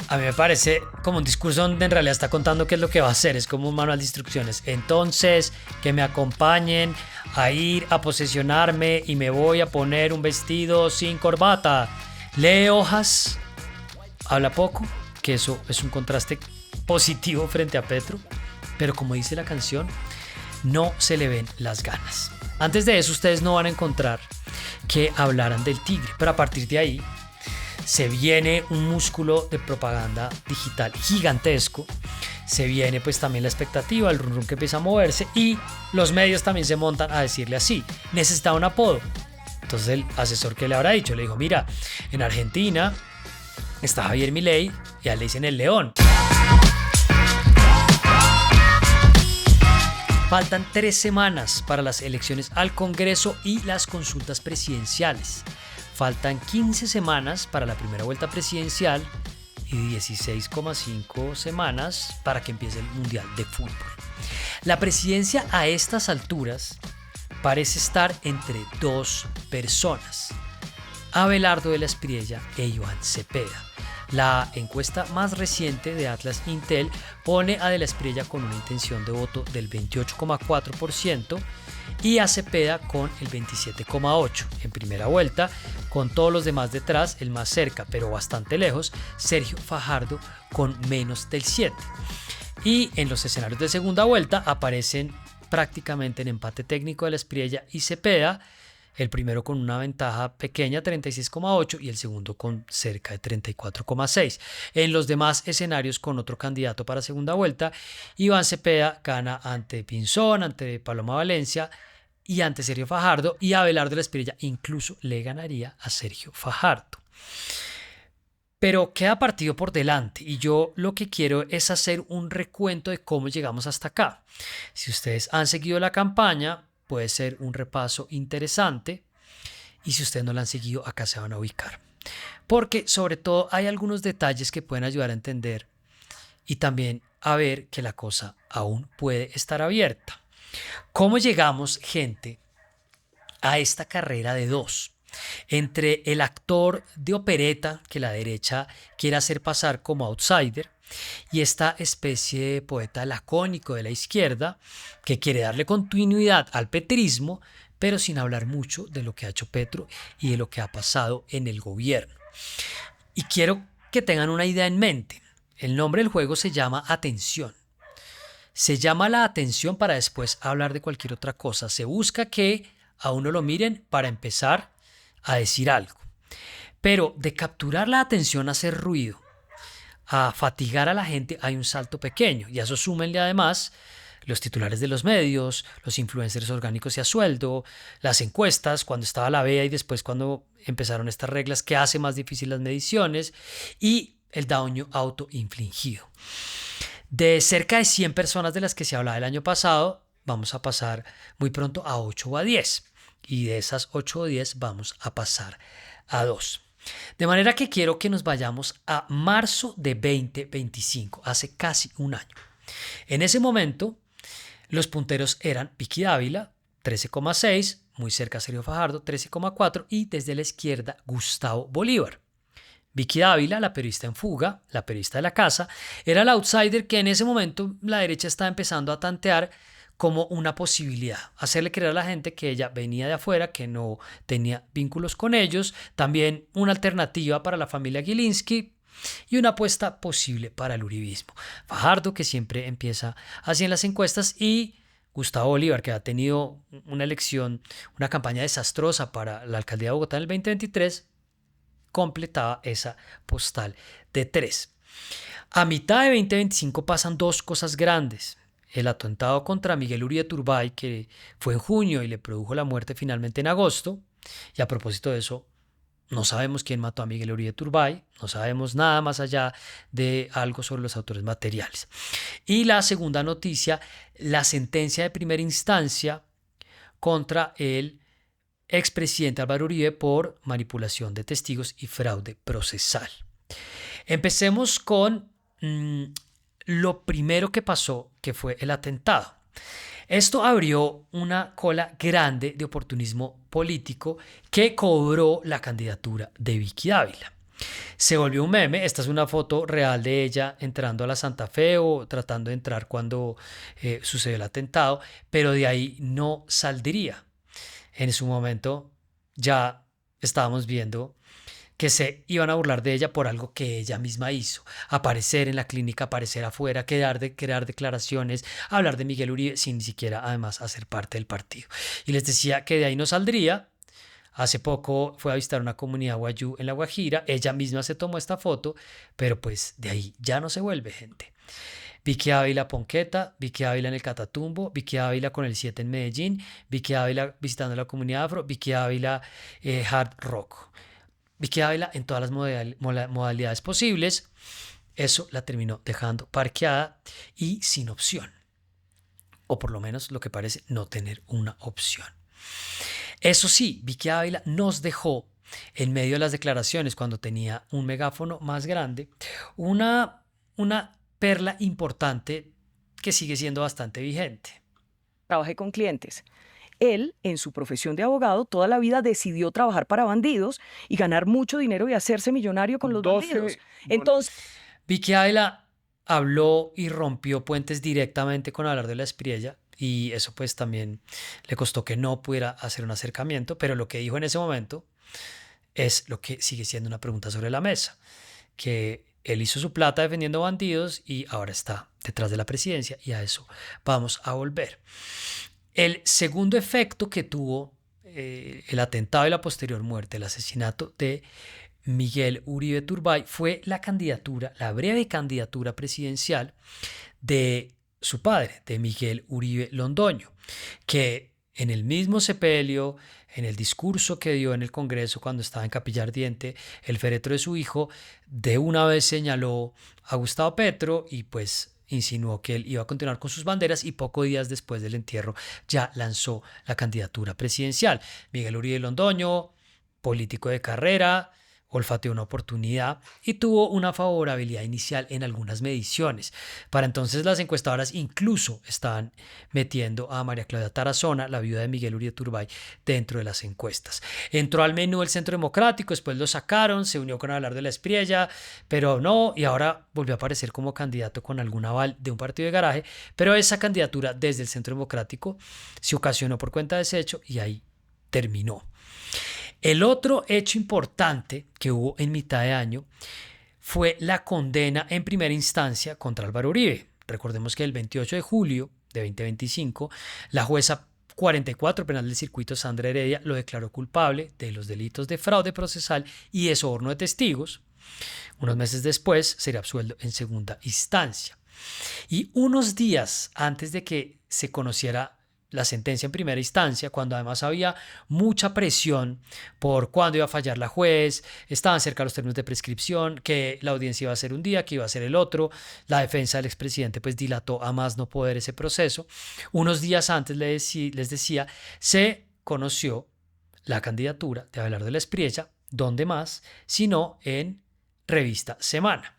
A mí me parece como un discurso donde en realidad está contando qué es lo que va a hacer, es como un manual de instrucciones. Entonces, que me acompañen a ir a posesionarme y me voy a poner un vestido sin corbata. Lee hojas, habla poco, que eso es un contraste positivo frente a Petro, pero como dice la canción, no se le ven las ganas. Antes de eso ustedes no van a encontrar que hablaran del tigre, pero a partir de ahí se viene un músculo de propaganda digital gigantesco, se viene pues también la expectativa, el run run que empieza a moverse y los medios también se montan a decirle así, necesitaba un apodo. Entonces el asesor que le habrá dicho, le dijo, mira, en Argentina está Javier Milei y a él le dicen el león. Faltan 3 semanas para las elecciones al Congreso y las consultas presidenciales. Faltan 15 semanas para la primera vuelta presidencial y 16,5 semanas para que empiece el Mundial de Fútbol. La presidencia a estas alturas parece estar entre dos personas, Abelardo de la Espriella e Iván Cepeda. La encuesta más reciente de Atlas Intel pone a de la Espriella con una intención de voto del 28,4% y a Cepeda con el 27,8%. En primera vuelta, con todos los demás detrás, el más cerca pero bastante lejos, Sergio Fajardo con menos del 7%. Y en los escenarios de segunda vuelta aparecen prácticamente en empate técnico de la Espriella y Cepeda, el primero con una ventaja pequeña, 36,8%, y el segundo con cerca de 34,6%. En los demás escenarios con otro candidato para segunda vuelta, Iván Cepeda gana ante Pinzón, ante Paloma Valencia y ante Sergio Fajardo, y Abelardo de la Espriella incluso le ganaría a Sergio Fajardo. Pero queda partido por delante y yo lo que quiero es hacer un recuento de cómo llegamos hasta acá. Si ustedes han seguido la campaña, puede ser un repaso interesante, y si ustedes no la han seguido, acá se van a ubicar. Porque sobre todo hay algunos detalles que pueden ayudar a entender y también a ver que la cosa aún puede estar abierta. ¿Cómo llegamos, gente, a esta carrera de dos? Entre el actor de opereta que la derecha quiere hacer pasar como outsider y esta especie de poeta lacónico de la izquierda que quiere darle continuidad al petrismo, pero sin hablar mucho de lo que ha hecho Petro y de lo que ha pasado en el gobierno. Y quiero que tengan una idea en mente. El nombre del juego se llama atención. Se llama la atención para después hablar de cualquier otra cosa. Se busca que a uno lo miren para empezar a decir algo. Pero de capturar la atención a hacer ruido, a fatigar a la gente, hay un salto pequeño. Y a eso súmenle además los titulares de los medios, los influencers orgánicos y a sueldo, las encuestas, cuando estaba la BEA y después cuando empezaron estas reglas que hace más difícil las mediciones, y el daño autoinfligido. De cerca de 100 personas de las que se hablaba el año pasado, vamos a pasar muy pronto a 8 o a 10. Y de esas 8 o 10 vamos a pasar a 2. De manera que quiero que nos vayamos a marzo de 2025, hace casi un año. En ese momento, los punteros eran Vicky Dávila, 13,6%, muy cerca Sergio Fajardo, 13,4%, y desde la izquierda Gustavo Bolívar. Vicky Dávila, la periodista en fuga, la periodista de la casa, era el outsider que en ese momento la derecha estaba empezando a tantear como una posibilidad, hacerle creer a la gente que ella venía de afuera, que no tenía vínculos con ellos, también una alternativa para la familia Gilinski y una apuesta posible para el uribismo. Fajardo, que siempre empieza así en las encuestas, y Gustavo Bolívar, que ha tenido una elección, una campaña desastrosa para la alcaldía de Bogotá en el 2023, completaba esa postal de 3. A mitad de 2025 pasan dos cosas grandes. El atentado contra Miguel Uribe Turbay, que fue en junio y le produjo la muerte finalmente en agosto. Y a propósito de eso, no sabemos quién mató a Miguel Uribe Turbay, no sabemos nada más allá de algo sobre los autores materiales. Y la segunda noticia, la sentencia de primera instancia contra el expresidente Álvaro Uribe por manipulación de testigos y fraude procesal. Empecemos con lo primero que pasó, que fue el atentado. Esto abrió una cola grande de oportunismo político que cobró la candidatura de Vicky Dávila. Se volvió un meme. Esta es una foto real de ella entrando a la Santa Fe o tratando de entrar cuando sucedió el atentado, pero de ahí no saldría. En su momento ya estábamos viendo que se iban a burlar de ella por algo que ella misma hizo. Aparecer en la clínica, aparecer afuera, crear declaraciones, hablar de Miguel Uribe sin ni siquiera además hacer parte del partido. Y les decía que de ahí no saldría. Hace poco fue a visitar una comunidad wayú en La Guajira. Ella misma se tomó esta foto, pero pues de ahí ya no se vuelve, gente. Vicky Ávila Ponqueta, Vicky Ávila en el Catatumbo, Vicky Ávila con el 7 en Medellín, Vicky Ávila visitando la comunidad afro, Vicky Ávila hard rock. Vicky Ávila en todas las modalidades posibles. Eso la terminó dejando parqueada y sin opción. O por lo menos lo que parece no tener una opción. Eso sí, Vicky Ávila nos dejó en medio de las declaraciones, cuando tenía un megáfono más grande, una perla importante que sigue siendo bastante vigente. Trabajé con clientes. Él, en su profesión de abogado, toda la vida decidió trabajar para bandidos y ganar mucho dinero y hacerse millonario con los bandidos. Entonces, Vicky Ávila habló y rompió puentes directamente con Abelardo de la Espriella, y eso pues también le costó que no pudiera hacer un acercamiento, pero lo que dijo en ese momento es lo que sigue siendo una pregunta sobre la mesa, que él hizo su plata defendiendo bandidos y ahora está detrás de la presidencia, y a eso vamos a volver. El segundo efecto que tuvo el atentado y la posterior muerte, el asesinato de Miguel Uribe Turbay, fue la breve candidatura presidencial de su padre, de Miguel Uribe Londoño, que en el mismo sepelio, en el discurso que dio en el Congreso cuando estaba en Capilla Ardiente, el féretro de su hijo, de una vez señaló a Gustavo Petro y pues insinuó que él iba a continuar con sus banderas, y pocos días después del entierro ya lanzó la candidatura presidencial. Miguel Uribe Londoño, político de carrera, olfateó una oportunidad y tuvo una favorabilidad inicial en algunas mediciones. Para entonces las encuestadoras incluso estaban metiendo a María Claudia Tarazona, la viuda de Miguel Uribe Turbay, dentro de las encuestas. Entró al menú del Centro Democrático, después lo sacaron, se unió con Abelardo de la Espriella, pero no, y ahora volvió a aparecer como candidato con algún aval de un partido de garaje, pero esa candidatura desde el Centro Democrático se ocasionó por cuenta de desecho y ahí terminó. El otro hecho importante que hubo en mitad de año fue la condena en primera instancia contra Álvaro Uribe. Recordemos que el 28 de julio de 2025, la jueza 44 penal del circuito Sandra Heredia lo declaró culpable de los delitos de fraude procesal y de soborno de testigos. Unos meses después sería absuelto en segunda instancia. Y unos días antes de que se conociera la sentencia en primera instancia, cuando además había mucha presión por cuándo iba a fallar la juez, estaban cerca los términos de prescripción, que la audiencia iba a ser un día, que iba a ser el otro, la defensa del expresidente pues dilató a más no poder ese proceso. Unos días antes les decía, se conoció la candidatura de Abelardo de la Espriella, ¿dónde más? Sino en Revista Semana.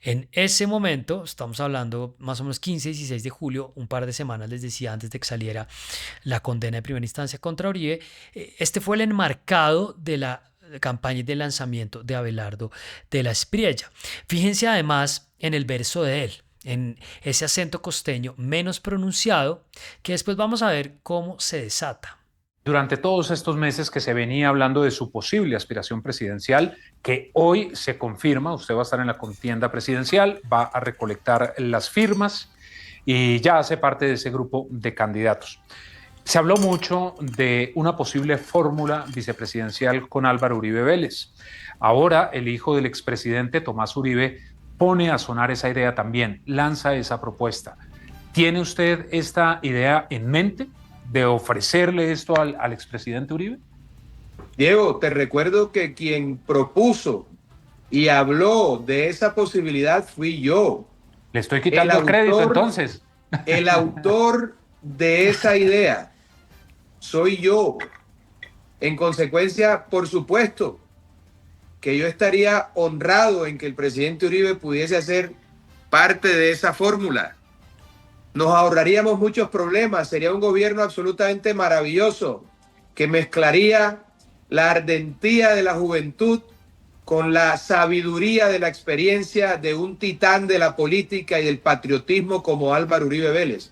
En ese momento, estamos hablando más o menos 15 y 16 de julio, un par de semanas, les decía, antes de que saliera la condena de primera instancia contra Uribe, este fue el enmarcado de la campaña y de lanzamiento de Abelardo de la Espriella. Fíjense además en el verso de él, en ese acento costeño menos pronunciado, que después vamos a ver cómo se desata. Durante todos estos meses que se venía hablando de su posible aspiración presidencial, que hoy se confirma, usted va a estar en la contienda presidencial, va a recolectar las firmas y ya hace parte de ese grupo de candidatos. Se habló mucho de una posible fórmula vicepresidencial con Álvaro Uribe Vélez. Ahora el hijo del expresidente Tomás Uribe pone a sonar esa idea también, lanza esa propuesta. ¿Tiene usted esta idea en mente de ofrecerle esto al expresidente Uribe? Diego, te recuerdo que quien propuso y habló de esa posibilidad fui yo. Le estoy quitando el crédito entonces. El autor de esa idea soy yo. En consecuencia, por supuesto, que yo estaría honrado en que el presidente Uribe pudiese hacer parte de esa fórmula. Nos ahorraríamos muchos problemas, sería un gobierno absolutamente maravilloso que mezclaría la ardentía de la juventud con la sabiduría de la experiencia de un titán de la política y del patriotismo como Álvaro Uribe Vélez.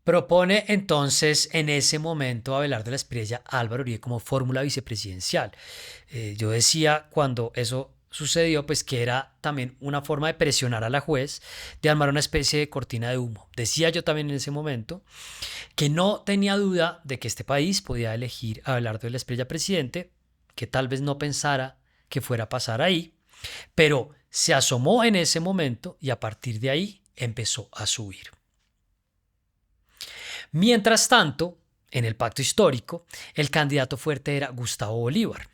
Propone entonces en ese momento a Abelardo de la Espriella a Álvaro Uribe como fórmula vicepresidencial. Yo decía cuando eso sucedió, pues que era también una forma de presionar a la juez, de armar una especie de cortina de humo. Decía yo también en ese momento que no tenía duda de que este país podía elegir a Abelardo de la Espriella presidente, que tal vez no pensara que fuera a pasar ahí, pero se asomó en ese momento y a partir de ahí empezó a subir. Mientras tanto, en el pacto histórico, el candidato fuerte era Gustavo Bolívar.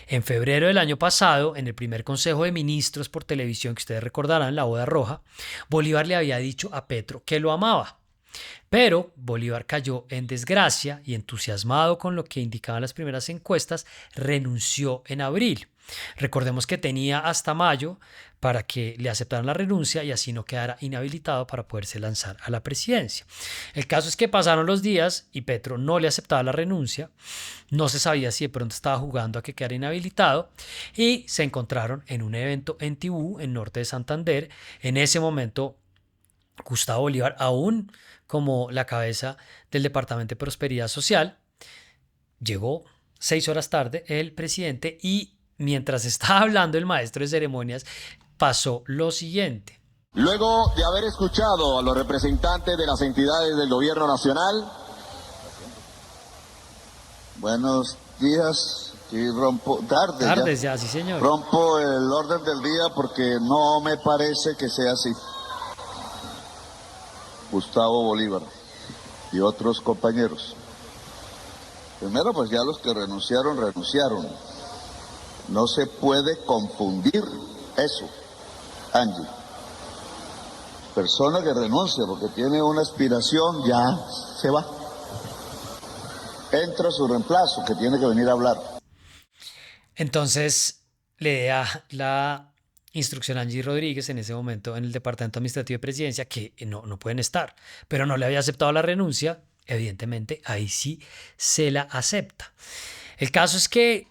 En febrero del año pasado, en el primer Consejo de Ministros por televisión, que ustedes recordarán, la boda roja, Bolívar le había dicho a Petro que lo amaba. Pero Bolívar cayó en desgracia y, entusiasmado con lo que indicaban las primeras encuestas, renunció en abril. Recordemos que tenía hasta mayo para que le aceptaran la renuncia y así no quedara inhabilitado para poderse lanzar a la presidencia. El caso es que pasaron los días y Petro no le aceptaba la renuncia. No se sabía si de pronto estaba jugando a que quedara inhabilitado y se encontraron en un evento en Tibú, en norte de Santander. En ese momento, Gustavo Bolívar, aún como la cabeza del Departamento de Prosperidad Social, llegó 6 horas tarde el presidente y mientras estaba hablando el maestro de ceremonias, pasó lo siguiente. Luego de haber escuchado a los representantes de las entidades del gobierno nacional, buenos días, y rompo, tardes ya, sí señor. Rompo el orden del día porque no me parece que sea así. Gustavo Bolívar y otros compañeros. Primero, pues ya los que renunciaron. No se puede confundir eso, Angie. Persona que renuncia porque tiene una aspiración ya se va. Entra su reemplazo que tiene que venir a hablar. Entonces le da la instrucción a Angie Rodríguez en ese momento en el Departamento Administrativo de Presidencia que no pueden estar, pero no le había aceptado la renuncia. Evidentemente ahí sí se la acepta. El caso es que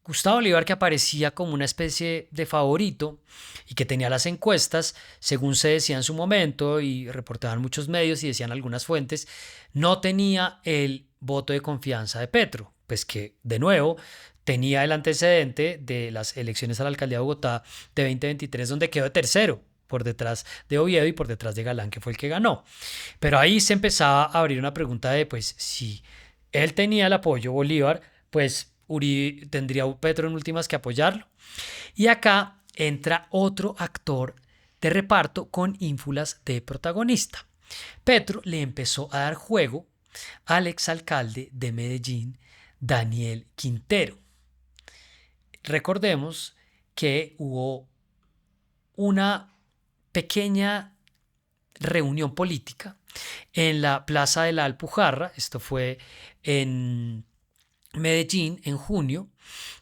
Gustavo Bolívar, que aparecía como una especie de favorito y que tenía las encuestas, según se decía en su momento y reportaban muchos medios y decían algunas fuentes, no tenía el voto de confianza de Petro, pues que de nuevo tenía el antecedente de las elecciones a la alcaldía de Bogotá de 2023, donde quedó tercero, por detrás de Oviedo y por detrás de Galán, que fue el que ganó. Pero ahí se empezaba a abrir una pregunta de, pues, si él tenía el apoyo Bolívar, pues Uribe, tendría Petro en últimas que apoyarlo. Y acá entra otro actor de reparto con ínfulas de protagonista. Petro le empezó a dar juego al exalcalde de Medellín, Daniel Quintero. Recordemos que hubo una pequeña reunión política en la Plaza de la Alpujarra. Esto fue en Medellín en junio.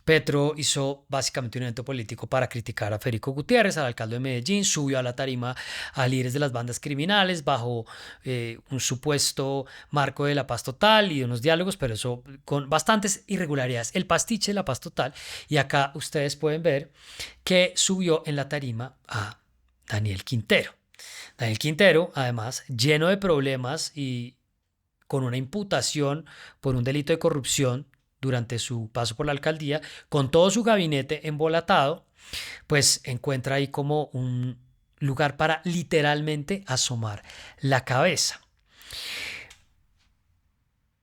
Petro hizo básicamente un evento político para criticar a Federico Gutiérrez, al alcalde de Medellín, subió a la tarima a líderes de las bandas criminales bajo un supuesto marco de la paz total y de unos diálogos, pero eso con bastantes irregularidades, el pastiche de la paz total. Y acá ustedes pueden ver que subió en la tarima a Daniel Quintero. Daniel Quintero, además, lleno de problemas y con una imputación por un delito de corrupción durante su paso por la alcaldía, con todo su gabinete embolatado, pues encuentra ahí como un lugar para literalmente asomar la cabeza.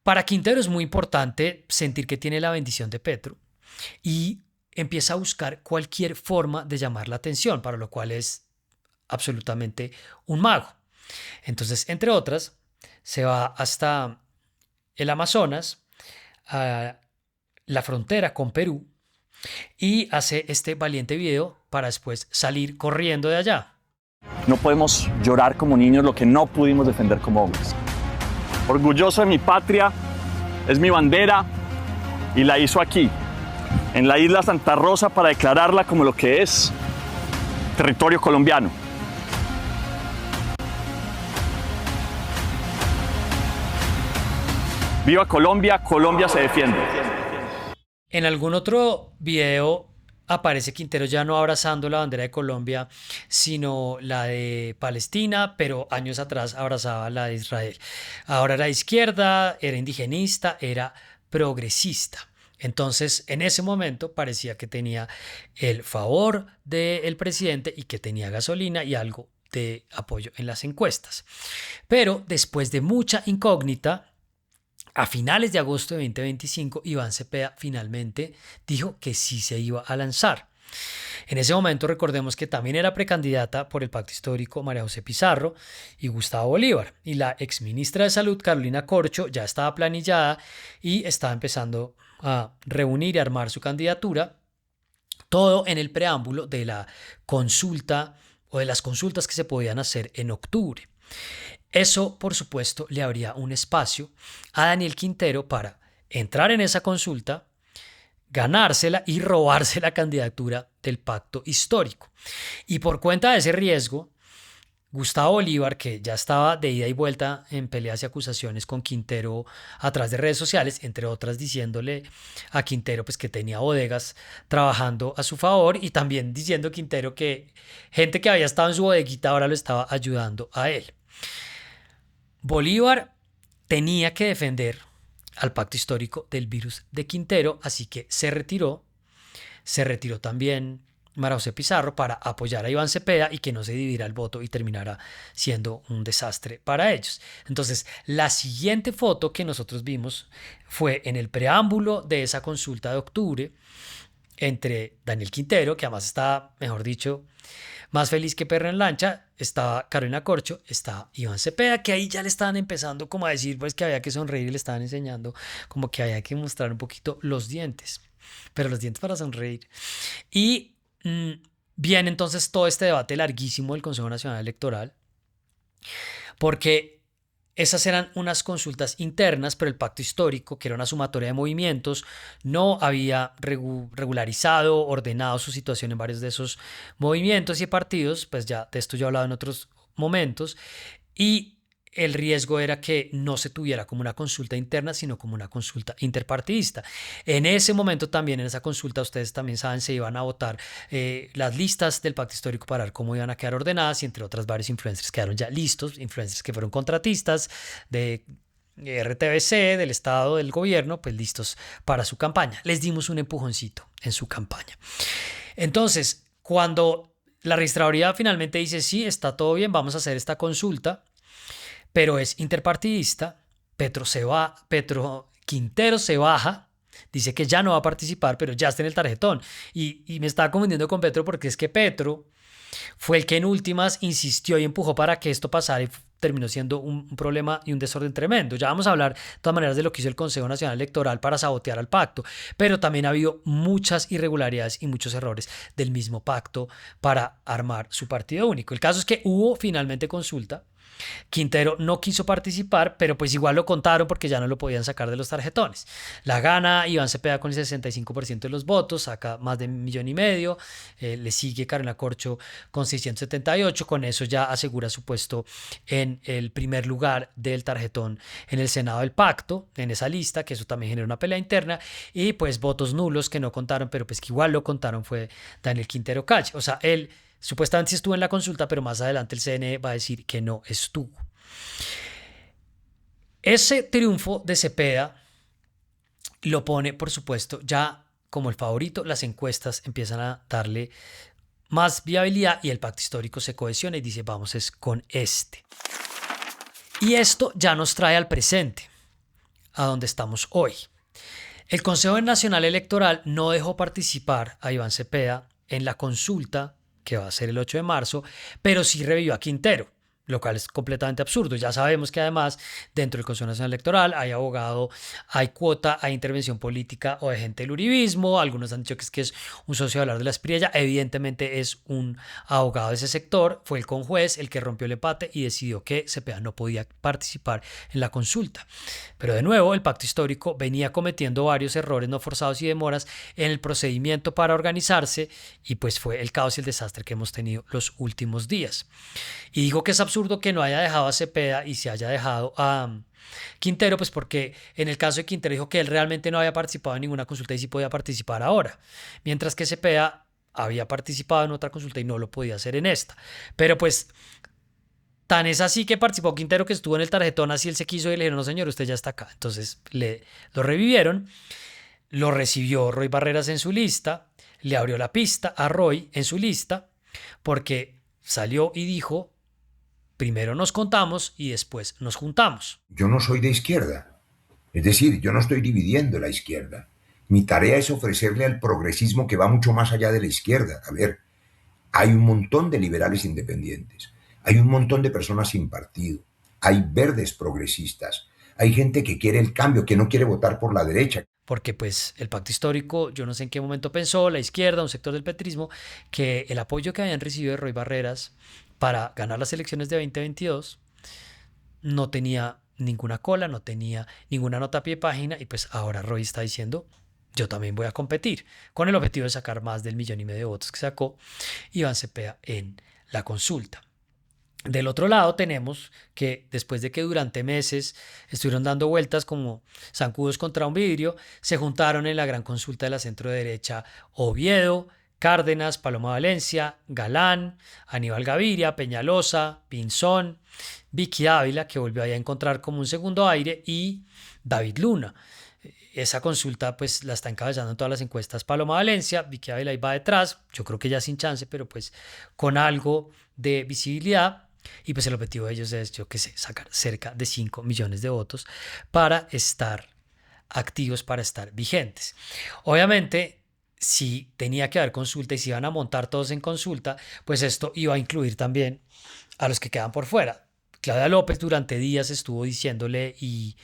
Para Quintero es muy importante sentir que tiene la bendición de Petro y empieza a buscar cualquier forma de llamar la atención, para lo cual es absolutamente un mago. Entonces, entre otras, se va hasta el Amazonas, a la frontera con Perú, y hace este valiente video para después salir corriendo de allá. No podemos llorar como niños lo que no pudimos defender como hombres. Orgulloso de mi patria, es mi bandera y la hizo aquí, en la isla Santa Rosa, para declararla como lo que es, territorio colombiano. ¡Viva Colombia! Colombia se defiende. En algún otro video aparece Quintero ya no abrazando la bandera de Colombia, sino la de Palestina, pero años atrás abrazaba la de Israel. Ahora era de izquierda, era indigenista, era progresista. Entonces, en ese momento parecía que tenía el favor del presidente y que tenía gasolina y algo de apoyo en las encuestas. Pero después de mucha incógnita, a finales de agosto de 2025, Iván Cepeda finalmente dijo que sí se iba a lanzar. En ese momento recordemos que también era precandidata por el Pacto Histórico María José Pizarro y Gustavo Bolívar, y la exministra de Salud Carolina Corcho ya estaba planillada y estaba empezando a reunir y armar su candidatura, todo en el preámbulo de la consulta o de las consultas que se podían hacer en octubre. Eso, por supuesto, le abría un espacio a Daniel Quintero para entrar en esa consulta, ganársela y robarse la candidatura del Pacto Histórico. Y por cuenta de ese riesgo, Gustavo Bolívar, que ya estaba de ida y vuelta en peleas y acusaciones con Quintero a través de redes sociales, entre otras diciéndole a Quintero pues, que tenía bodegas trabajando a su favor, y también diciendo Quintero que gente que había estado en su bodeguita ahora lo estaba ayudando a él. Bolívar tenía que defender al Pacto Histórico del virus de Quintero, así que se retiró también María José Pizarro para apoyar a Iván Cepeda y que no se dividiera el voto y terminara siendo un desastre para ellos. Entonces, la siguiente foto que nosotros vimos fue en el preámbulo de esa consulta de octubre entre Daniel Quintero, que además estaba, mejor dicho, más feliz que perro en lancha, estaba Carolina Corcho, estaba Iván Cepeda, que ahí ya le estaban empezando como a decir pues que había que sonreír y le estaban enseñando como que había que mostrar un poquito los dientes, pero los dientes para sonreír. Y viene entonces todo este debate larguísimo del Consejo Nacional Electoral, porque esas eran unas consultas internas, pero el Pacto Histórico, que era una sumatoria de movimientos, no había regularizado, ordenado su situación en varios de esos movimientos y partidos, pues ya de esto yo he hablado en otros momentos, y el riesgo era que no se tuviera como una consulta interna, sino como una consulta interpartidista. En ese momento también, en esa consulta, ustedes también saben, se iban a votar las listas del Pacto Histórico para ver cómo iban a quedar ordenadas, y entre otras varios influencers quedaron ya listos, influencers que fueron contratistas de RTBC, del Estado, del gobierno, pues listos para su campaña. Les dimos un empujoncito en su campaña. Entonces, cuando la registraduría finalmente dice, sí, está todo bien, vamos a hacer esta consulta, pero es interpartidista, Quintero se baja, dice que ya no va a participar, pero ya está en el tarjetón. Y me estaba confundiendo con Petro, porque es que Petro fue el que en últimas insistió y empujó para que esto pasara, y terminó siendo un problema y un desorden tremendo. Ya vamos a hablar de todas maneras de lo que hizo el Consejo Nacional Electoral para sabotear al pacto, pero también ha habido muchas irregularidades y muchos errores del mismo pacto para armar su partido único. El caso es que hubo finalmente consulta. Quintero no quiso participar, pero pues igual lo contaron porque ya no lo podían sacar de los tarjetones. La gana Iván Cepeda con el 65% de los votos, saca más de 1,5 millones. Le sigue Carolina Corcho con 678. Con eso ya asegura su puesto en el primer lugar del tarjetón en el Senado del Pacto, en esa lista, que eso también genera una pelea interna. Y pues votos nulos que no contaron, pero pues que igual lo contaron, fue Daniel Quintero Calle. O sea, él supuestamente sí estuvo en la consulta, pero más adelante el CNE va a decir que no estuvo. Ese triunfo de Cepeda lo pone, por supuesto, ya como el favorito. Las encuestas empiezan a darle más viabilidad y el Pacto Histórico se cohesiona y dice, vamos es con este. Y esto ya nos trae al presente, a donde estamos hoy. El Consejo Nacional Electoral no dejó participar a Iván Cepeda en la consulta que va a ser el 8 de marzo, pero sí revivió a Quintero, lo cual es completamente absurdo. Ya sabemos que además dentro del Consejo Nacional Electoral hay abogado, hay cuota, hay intervención política o de gente del uribismo. Algunos han dicho que es un socio de hablar de la Espriella. Evidentemente es un abogado de ese sector. Fue el conjuez el que rompió el empate y decidió que Cepeda no podía participar en la consulta. Pero de nuevo, el Pacto Histórico venía cometiendo varios errores no forzados y demoras en el procedimiento para organizarse, y pues fue el caos y el desastre que hemos tenido los últimos días. Y digo que es absurdo absurdo que no haya dejado a Cepeda y se haya dejado a Quintero, pues porque en el caso de Quintero dijo que él realmente no había participado en ninguna consulta y sí podía participar ahora, mientras que Cepeda había participado en otra consulta y no lo podía hacer en esta. Pero pues tan es así que participó Quintero, que estuvo en el tarjetón, así él se quiso y le dijeron, no señor, usted ya está acá. Entonces lo revivieron, lo recibió Roy Barreras en su lista, le abrió la pista a Roy en su lista, porque salió y dijo, primero nos contamos y después nos juntamos. Yo no soy de izquierda, es decir, yo no estoy dividiendo la izquierda. Mi tarea es ofrecerle al progresismo que va mucho más allá de la izquierda. A ver, hay un montón de liberales independientes, hay un montón de personas sin partido, hay verdes progresistas, hay gente que quiere el cambio, que no quiere votar por la derecha. Porque pues el pacto histórico, yo no sé en qué momento pensó la izquierda, un sector del petrismo, que el apoyo que habían recibido de Roy Barreras para ganar las elecciones de 2022 no tenía ninguna cola, no tenía ninguna nota a pie de página, y pues ahora Roy está diciendo, yo también voy a competir, con el objetivo de sacar más del 1,5 millones de votos que sacó Iván Cepeda en la consulta. Del otro lado tenemos que después de que durante meses estuvieron dando vueltas como zancudos contra un vidrio, se juntaron en la gran consulta de la centro derecha Oviedo, Cárdenas, Paloma Valencia, Galán, Aníbal Gaviria, Peñalosa, Pinzón, Vicky Ávila, que volvió ahí a encontrar como un segundo aire, y David Luna. Esa consulta pues la está encabezando en todas las encuestas Paloma Valencia, Vicky Ávila ahí va detrás, yo creo que ya sin chance, pero pues con algo de visibilidad. Y pues el objetivo de ellos es, yo qué sé, sacar cerca de 5 millones de votos para estar activos, para estar vigentes. Obviamente, si tenía que haber consulta y si iban a montar todos en consulta, pues esto iba a incluir también a los que quedan por fuera. Claudia López durante días estuvo diciéndole y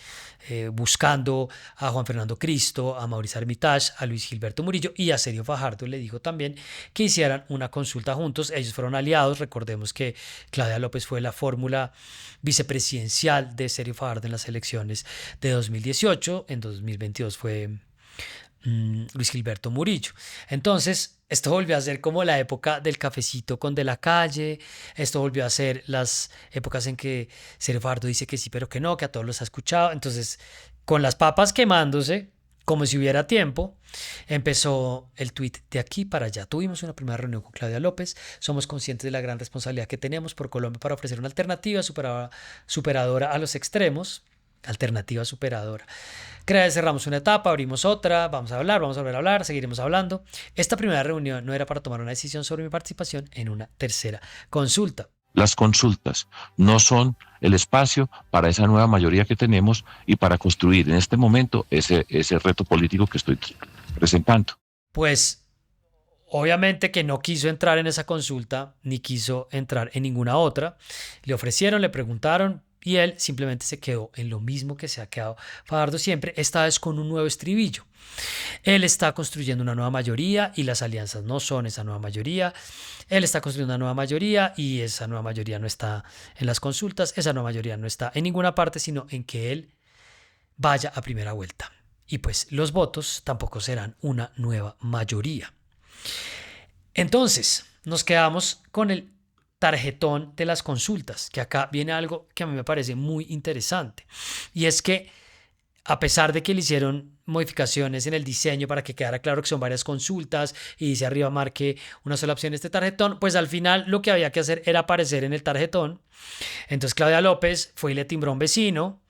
buscando a Juan Fernando Cristo, a Mauricio Armitage, a Luis Gilberto Murillo y a Sergio Fajardo. Le dijo también que hicieran una consulta juntos. Ellos fueron aliados. Recordemos que Claudia López fue la fórmula vicepresidencial de Sergio Fajardo en las elecciones de 2018. En 2022 fue Luis Gilberto Murillo. Entonces, esto volvió a ser como la época del cafecito con De la Calle. Esto volvió a ser las épocas en que Sergio Fajardo dice que sí, pero que no, que a todos los ha escuchado. Entonces, con las papas quemándose, como si hubiera tiempo, empezó el tuit de aquí para allá. Tuvimos una primera reunión con Claudia López. Somos conscientes de la gran responsabilidad que tenemos por Colombia para ofrecer una alternativa superadora a los extremos. Alternativa superadora. Cerramos una etapa, abrimos otra, vamos a hablar, vamos a volver a hablar, seguiremos hablando. Esta primera reunión no era para tomar una decisión sobre mi participación en una tercera consulta. Las consultas no son el espacio para esa nueva mayoría que tenemos y para construir en este momento ese reto político que estoy presentando. Pues obviamente que no quiso entrar en esa consulta ni quiso entrar en ninguna otra. Le ofrecieron, le preguntaron, y él simplemente se quedó en lo mismo que se ha quedado Fajardo siempre, esta vez con un nuevo estribillo. Él está construyendo una nueva mayoría y las alianzas no son esa nueva mayoría. Él está construyendo una nueva mayoría y esa nueva mayoría no está en las consultas, esa nueva mayoría no está en ninguna parte, sino en que él vaya a primera vuelta. Y pues los votos tampoco serán una nueva mayoría. Entonces, nos quedamos con el tarjetón de las consultas, que acá viene algo que a mí me parece muy interesante, y es que a pesar de que le hicieron modificaciones en el diseño para que quedara claro que son varias consultas y dice arriba marque una sola opción este tarjetón, pues al final lo que había que hacer era aparecer en el tarjetón. Entonces Claudia López fue y le timbró a un vecino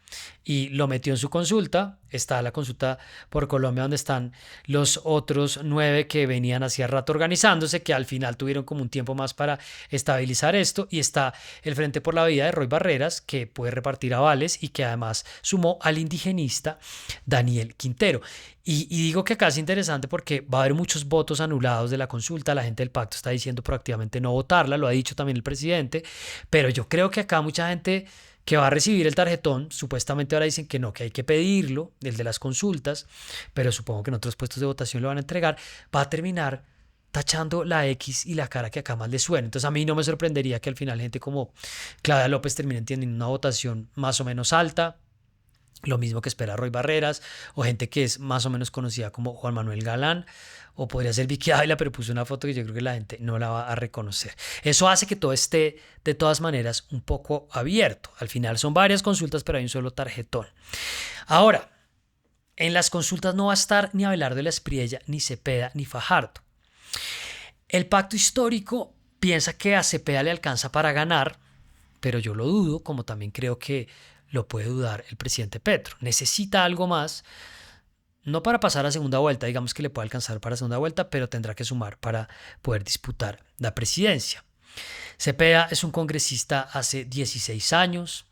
y lo metió en su consulta. Está la consulta por Colombia, donde están los otros 9 que venían hacía rato organizándose, que al final tuvieron como un tiempo más para estabilizar esto, y está el Frente por la Vida de Roy Barreras, que puede repartir avales y que además sumó al indigenista Daniel Quintero. Y digo que acá es interesante porque va a haber muchos votos anulados de la consulta. La gente del pacto está diciendo proactivamente no votarla, lo ha dicho también el presidente, pero yo creo que acá mucha gente que va a recibir el tarjetón, supuestamente ahora dicen que no, que hay que pedirlo, el de las consultas, pero supongo que en otros puestos de votación lo van a entregar, va a terminar tachando la X y la cara que acá más le suena. Entonces a mí no me sorprendería que al final gente como Claudia López termine teniendo una votación más o menos alta, Lo mismo que espera Roy Barreras o gente que es más o menos conocida como Juan Manuel Galán, o podría ser Vicky Ávila, pero puso una foto que yo creo que la gente no la va a reconocer. Eso hace que todo esté de todas maneras un poco abierto. Al final son varias consultas, pero hay un solo tarjetón. Ahora, en las consultas no va a estar ni Abelardo de la Espriella, ni Cepeda, ni Fajardo. El pacto histórico piensa que a Cepeda le alcanza para ganar, pero yo lo dudo, como también creo que lo puede dudar el presidente Petro. Necesita algo más, no para pasar a segunda vuelta, digamos que le puede alcanzar para segunda vuelta, pero tendrá que sumar para poder disputar la presidencia. Cepeda es un congresista hace 16 años,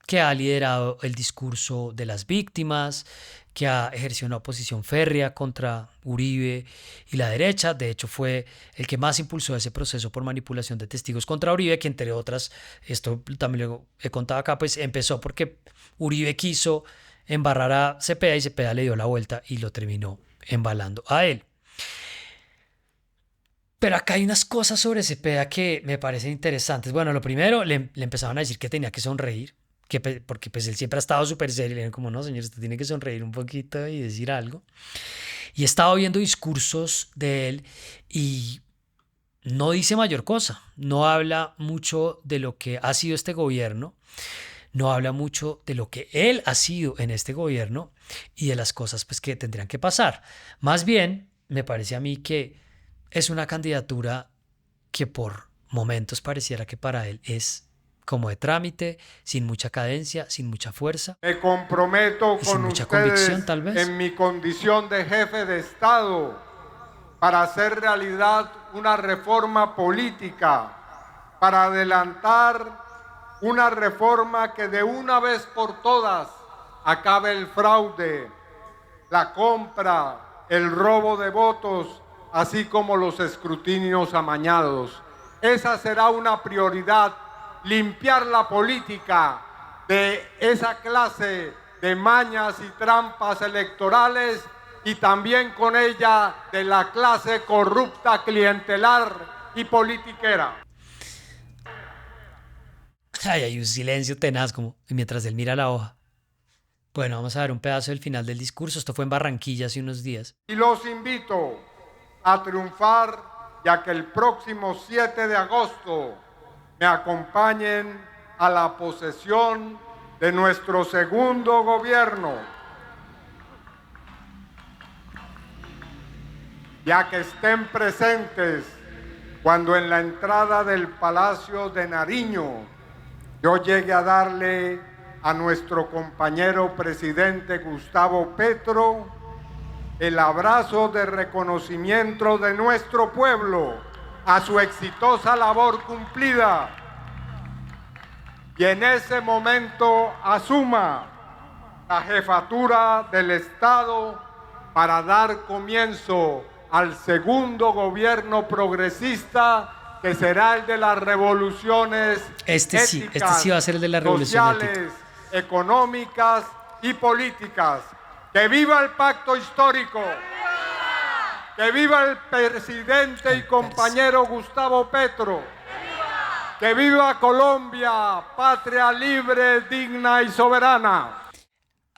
que ha liderado el discurso de las víctimas, que ha ejercido una oposición férrea contra Uribe y la derecha. De hecho, fue el que más impulsó ese proceso por manipulación de testigos contra Uribe, que entre otras, esto también lo he contado acá, pues empezó porque Uribe quiso embarrar a Cepeda y Cepeda le dio la vuelta y lo terminó embalando a él. Pero acá hay unas cosas sobre Cepeda que me parecen interesantes. Bueno, lo primero, le empezaban a decir que tenía que sonreír, porque pues él siempre ha estado súper serio. Le dijeron como, no, señor, usted tiene que sonreír un poquito y decir algo. Y he estado viendo discursos de él y no dice mayor cosa. No habla mucho de lo que ha sido este gobierno. No habla mucho de lo que él ha sido en este gobierno y de las cosas pues, que tendrían que pasar. Más bien, me parece a mí que es una candidatura que por momentos pareciera que para él es como de trámite, sin mucha cadencia, sin mucha fuerza. Me comprometo con ustedes tal vez, en mi condición de jefe de Estado para hacer realidad una reforma política, para adelantar una reforma que de una vez por todas acabe el fraude, la compra, el robo de votos, así como los escrutinios amañados. Esa será una prioridad, limpiar la política de esa clase de mañas y trampas electorales y también con ella de la clase corrupta, clientelar y politiquera. Ay, hay un silencio tenaz como mientras él mira la hoja. Bueno, vamos a ver un pedazo del final del discurso. Esto fue en Barranquilla hace unos días. Y los invito a triunfar, ya que el próximo 7 de agosto me acompañen a la posesión de nuestro segundo gobierno, ya que estén presentes cuando en la entrada del Palacio de Nariño yo llegue a darle a nuestro compañero presidente Gustavo Petro el abrazo de reconocimiento de nuestro pueblo a su exitosa labor cumplida y en ese momento asuma la jefatura del Estado para dar comienzo al segundo gobierno progresista que será el de las revoluciones este sí va a ser el de la revolución sociales, económicas y políticas. ¡Que viva el pacto histórico! ¡Que viva el presidente y compañero Gustavo Petro! ¡Que viva Colombia, patria libre, digna y soberana!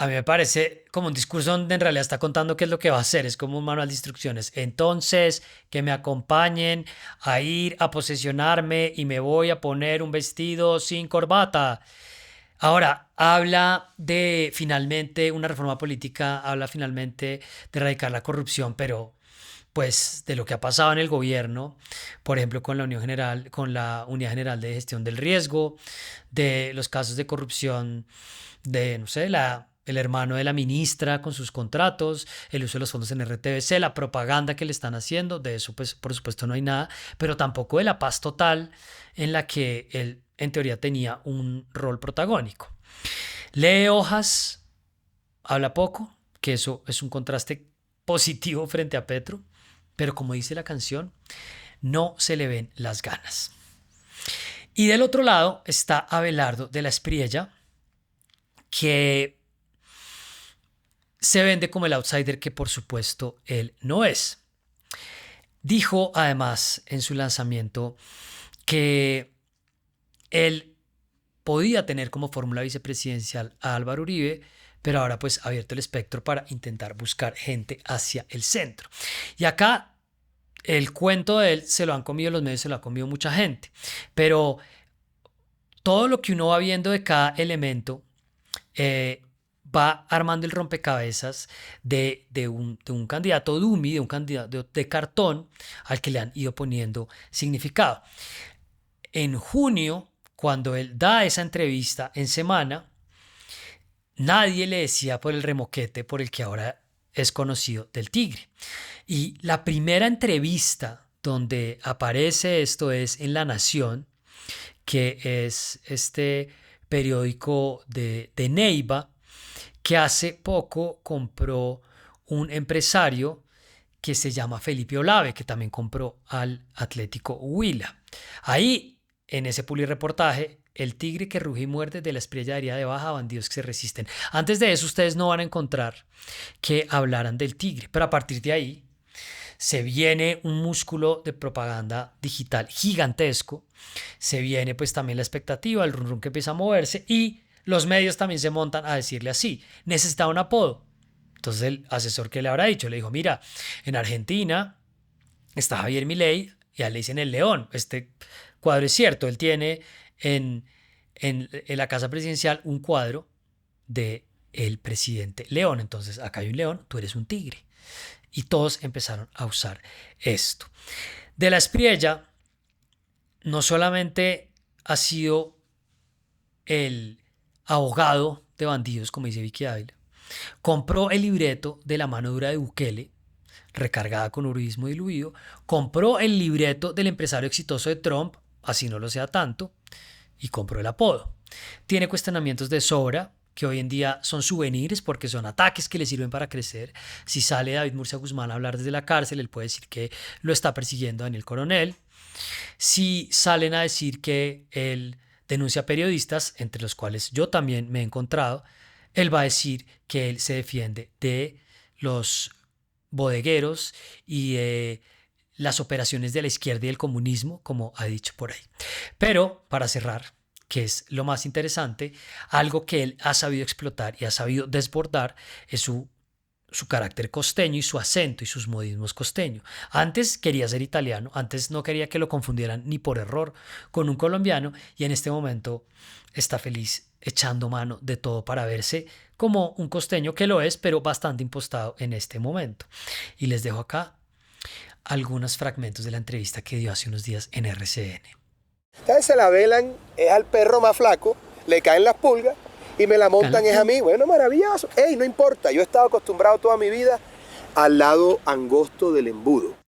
A mí me parece como un discurso donde en realidad está contando qué es lo que va a hacer, es como un manual de instrucciones. Entonces, que me acompañen a ir a posesionarme y me voy a poner un vestido sin corbata. Ahora, habla de finalmente una reforma política, habla finalmente de erradicar la corrupción, pero pues de lo que ha pasado en el gobierno, por ejemplo con la Unidad General de Gestión del Riesgo, de los casos de corrupción de, no sé, el hermano de la ministra con sus contratos, el uso de los fondos en RTBC, la propaganda que le están haciendo, de eso pues por supuesto no hay nada, pero tampoco de la paz total en la que él en teoría tenía un rol protagónico. Lee hojas, habla poco, que eso es un contraste positivo frente a Petro, pero como dice la canción, no se le ven las ganas. Y del otro lado está Abelardo de la Espriella, que se vende como el outsider que por supuesto él no es. Dijo además en su lanzamiento que él podía tener como fórmula vicepresidencial a Álvaro Uribe, pero ahora pues ha abierto el espectro para intentar buscar gente hacia el centro. Y acá el cuento de él se lo han comido los medios, se lo ha comido mucha gente, pero todo lo que uno va viendo de cada elemento va armando el rompecabezas de un candidato dummy, de un candidato de cartón al que le han ido poniendo significado. En junio, cuando él da esa entrevista en Semana, nadie le decía por el remoquete por el que ahora es conocido del Tigre. Y la primera entrevista donde aparece esto es en La Nación, que es este periódico de Neiva, que hace poco compró un empresario que se llama Felipe Olave, que también compró al Atlético Huila. Ahí, en ese publireportaje, el tigre que ruge y muerde, de la Espriella daría de baja a bandidos que se resisten. Antes de eso, ustedes no van a encontrar que hablaran del tigre, pero a partir de ahí se viene un músculo de propaganda digital gigantesco, se viene pues también la expectativa, el run run que empieza a moverse, y los medios también se montan a decirle así: necesitaba un apodo. Entonces el asesor, que le habrá dicho, le dijo: mira, en Argentina está Javier Milei y a él le dicen el León. Este cuadro es cierto, él tiene en la casa presidencial un cuadro de el presidente León. Entonces acá hay un león, tú eres un tigre. Y todos empezaron a usar esto. De la Espriella no solamente ha sido el abogado de bandidos, como dice Vicky Ávila, compró el libreto de La mano dura de Bukele, recargada con uribismo diluido, compró el libreto del empresario exitoso de Trump, así no lo sea tanto, y compró el apodo. Tiene cuestionamientos de sobra, que hoy en día son souvenirs porque son ataques que le sirven para crecer. Si sale David Murcia Guzmán a hablar desde la cárcel, él puede decir que lo está persiguiendo Daniel Coronel. Si salen a decir que él denuncia a periodistas, entre los cuales yo también me he encontrado, él va a decir que él se defiende de los bodegueros y de las operaciones de la izquierda y el comunismo, como ha dicho por ahí. Pero, para cerrar, que es lo más interesante, algo que él ha sabido explotar y ha sabido desbordar es su carácter costeño y su acento y sus modismos costeños. Antes quería ser italiano, antes no quería que lo confundieran ni por error con un colombiano, y en este momento está feliz echando mano de todo para verse como un costeño, que lo es, pero bastante impostado en este momento. Y les dejo acá algunos fragmentos de la entrevista que dio hace unos días en RCN. Ustedes se la velan, es al perro más flaco, le caen las pulgas y me la montan es a mí. Bueno, maravilloso. Ey, no importa, yo he estado acostumbrado toda mi vida al lado angosto del embudo.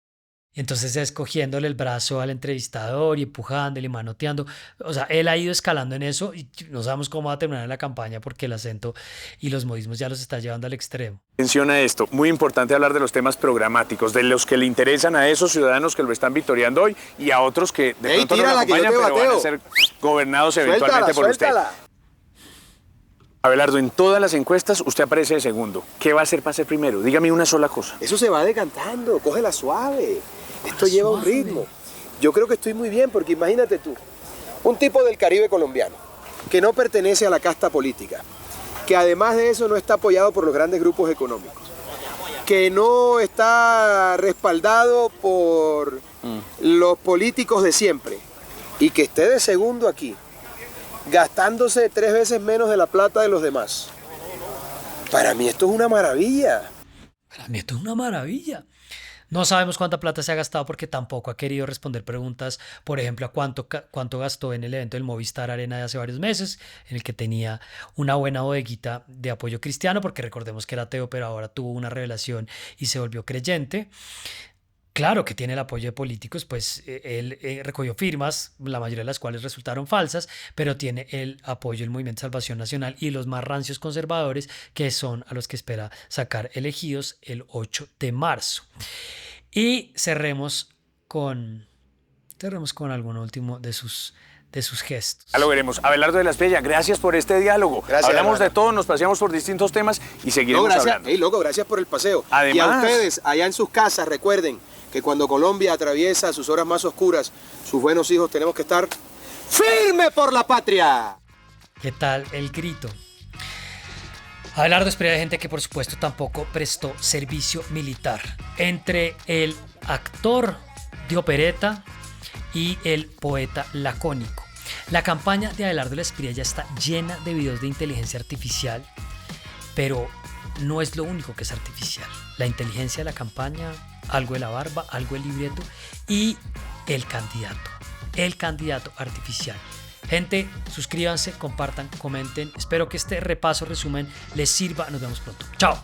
Y entonces escogiéndole el brazo al entrevistador y empujándole y manoteando. O sea, él ha ido escalando en eso y no sabemos cómo va a terminar la campaña porque el acento y los modismos ya los está llevando al extremo. Menciona esto, muy importante hablar de los temas programáticos, de los que le interesan a esos ciudadanos que lo están victoriando hoy y a otros que de pronto no lo acompañan, pero van a ser gobernados eventualmente por usted. Abelardo, en todas las encuestas usted aparece de segundo. ¿Qué va a hacer para ser primero? Dígame una sola cosa. Eso se va decantando, cógela suave. Esto lleva un ritmo. Yo creo que estoy muy bien porque imagínate tú, un tipo del Caribe colombiano que no pertenece a la casta política, que además de eso no está apoyado por los grandes grupos económicos, que no está respaldado por los políticos de siempre y que esté de segundo aquí, gastándose 3 veces menos de la plata de los demás. Para mí esto es una maravilla. Para mí esto es una maravilla. No sabemos cuánta plata se ha gastado porque tampoco ha querido responder preguntas, por ejemplo, a cuánto gastó en el evento del Movistar Arena de hace varios meses, en el que tenía una buena bodeguita de apoyo cristiano, porque recordemos que era ateo, pero ahora tuvo una revelación y se volvió creyente. Claro que tiene el apoyo de políticos, pues él recogió firmas, la mayoría de las cuales resultaron falsas, pero tiene el apoyo del Movimiento de Salvación Nacional y los más rancios conservadores, que son a los que espera sacar elegidos el 8 de marzo. Y cerremos con alguno último de sus gestos. Ya lo veremos. Abelardo de la Espriella, gracias por este diálogo. Gracias, hablamos hermano. de todo, nos paseamos por distintos temas y seguiremos hablando. Hey, loco, gracias por el paseo. Además, y a ustedes, allá en sus casas, recuerden que cuando Colombia atraviesa sus horas más oscuras, sus buenos hijos, tenemos que estar firme por la patria. ¿Qué tal el grito? Abelardo Espriella, gente que por supuesto tampoco prestó servicio militar. Entre el actor de opereta y el poeta lacónico. La campaña de Abelardo Espriella está llena de videos de inteligencia artificial, pero no es lo único que es artificial. La inteligencia de la campaña, algo de la barba, algo del libreto y el candidato artificial. Gente, suscríbanse, compartan, comenten. Espero que este repaso, resumen les sirva. Nos vemos pronto. Chao.